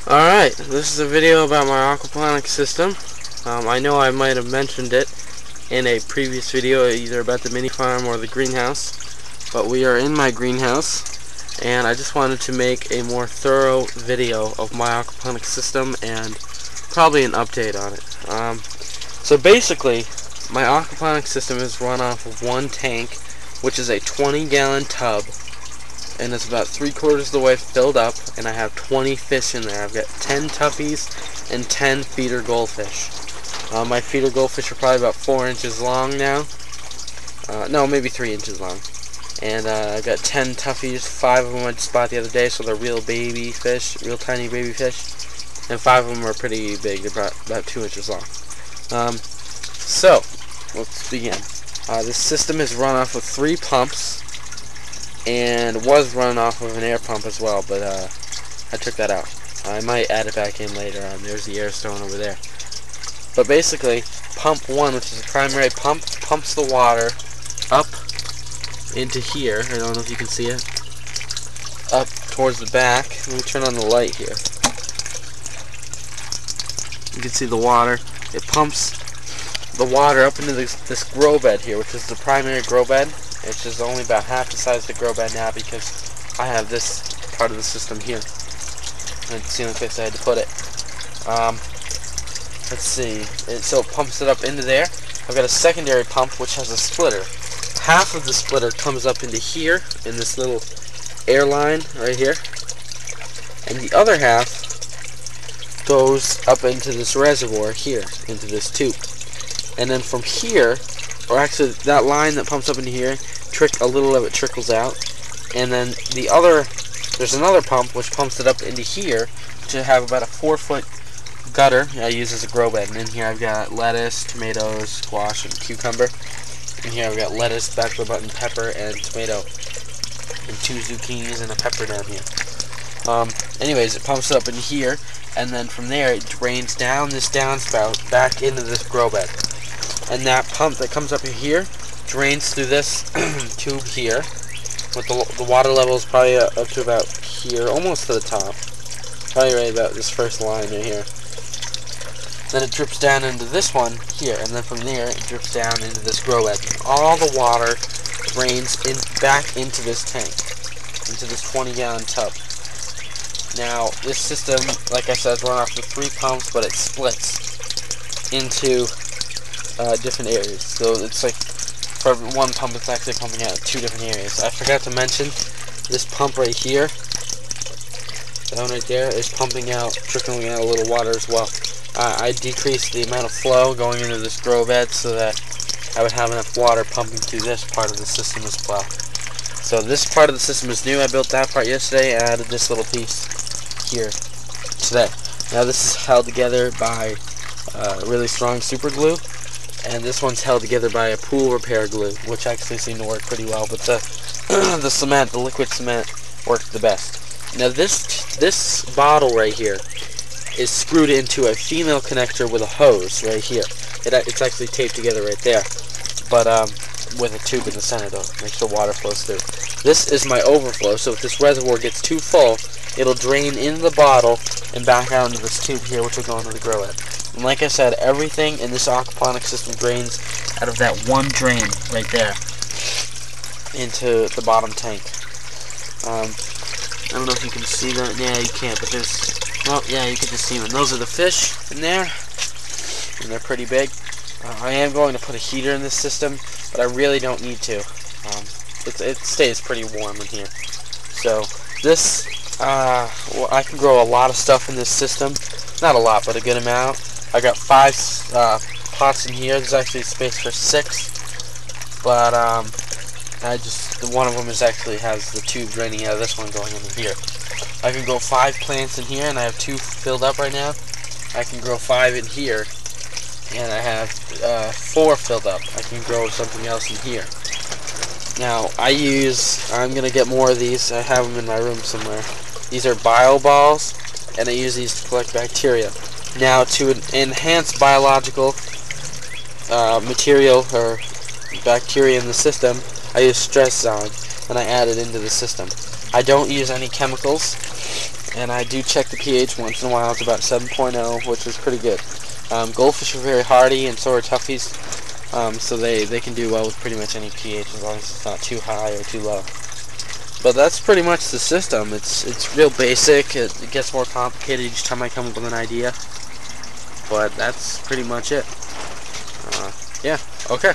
Alright, this is a video about my aquaponic system. I know I might have mentioned it in a previous video, either about the mini farm or the greenhouse, but we are in my greenhouse, and I just wanted to make a more thorough video of my aquaponic system and probably an update on it. So basically, my aquaponic system is run off of one tank, which is a 20-gallon tub, and it's about 3/4 of the way filled up, and I have 20 fish in there. I've got 10 tuppies and 10 feeder goldfish. My feeder goldfish are probably about 4 inches long now. No, maybe 3 inches long. And I've got 10 tuffies. 5 of them I just bought the other day, so they're real baby fish, real tiny baby fish. And 5 of them are pretty big. They're about 2 inches long. So, let's begin. This system is run off of 3 pumps, and was run off of an air pump as well, but I took that out. I might add it back in later on. There's the air stone over there. But basically, pump 1, which is the primary pump, pumps the water up into here. I don't know if you can see it. Up towards the back. Let me turn on the light here. You can see the water. It pumps the water up into this grow bed here, which is the primary grow bed. It's just only about half the size of the grow bed now because I have this part of the system here. And it's the only place I had to put it. Let's see. So it pumps it up into there. I've got a secondary pump which has a splitter. Half of the splitter comes up into here in this little air line right here. And the other half goes up into this reservoir here, into this tube. And then from here, or actually that line that pumps up into here, a little of it trickles out, and then there's another pump which pumps it up into here to have about a 4-foot gutter I use as a grow bed. And in here I've got lettuce, tomatoes, squash, and cucumber. In here I've got lettuce, back of the button, pepper, and tomato, and 2 zucchinis and a pepper down here. Anyways, it pumps it up in here, and then from there it drains down this downspout back into this grow bed. And that pump that comes up in here drains through this tube here, with the water level is probably up to about here, almost to the top, probably right about this first line right here. Then it drips down into this one here, and then from there it drips down into this grow bed. All the water drains back into this tank, into this 20-gallon tub. Now this system, like I said, is run off with 3 pumps, but it splits into different areas. So it's like for one pump it's actually pumping out 2 different areas. I forgot to mention this pump right here, that one right there, is pumping out, trickling out a little water as well. I decreased the amount of flow going into this grow bed so that I would have enough water pumping through this part of the system as well. So this part of the system is new. I built that part yesterday and added this little piece here today. Now this is held together by really strong super glue, and this one's held together by a pool repair glue, which actually seemed to work pretty well, but the cement, the liquid cement, worked the best. Now this bottle right here is screwed into a female connector with a hose right here. It's actually taped together right there, but with a tube in the center to make sure water flows through. This is my overflow, so if this reservoir gets too full, it'll drain into the bottle and back out into this tube here, which will go into the grow bed. And like I said, everything in this aquaponic system drains out of that one drain right there into the bottom tank. I don't know if you can see that. Yeah, you can't, but there's... Well, yeah, you can just see them. Those are the fish in there, and they're pretty big. I am going to put a heater in this system, but I really don't need to. It stays pretty warm in here. So this, well, I can grow a lot of stuff in this system. Not a lot, but a good amount. I got 5 pots in here. There's actually space for 6, but one of them actually has the tube draining out of this one going into here. I can grow 5 plants in here, and I have 2 filled up right now. I can grow 5 in here, and I have 4 filled up. I can grow something else in here. Now, I'm going to get more of these. I have them in my room somewhere. These are bio balls, and I use these to collect bacteria. Now, to enhance biological material or bacteria in the system, I use stress zone, and I add it into the system. I don't use any chemicals, and I do check the pH once in a while. It's about 7.0, which is pretty good. Goldfish are very hardy, and so are toughies, so they can do well with pretty much any pH as long as it's not too high or too low. But that's pretty much the system. It's real basic. It gets more complicated each time I come up with an idea, but that's pretty much it. Yeah, okay.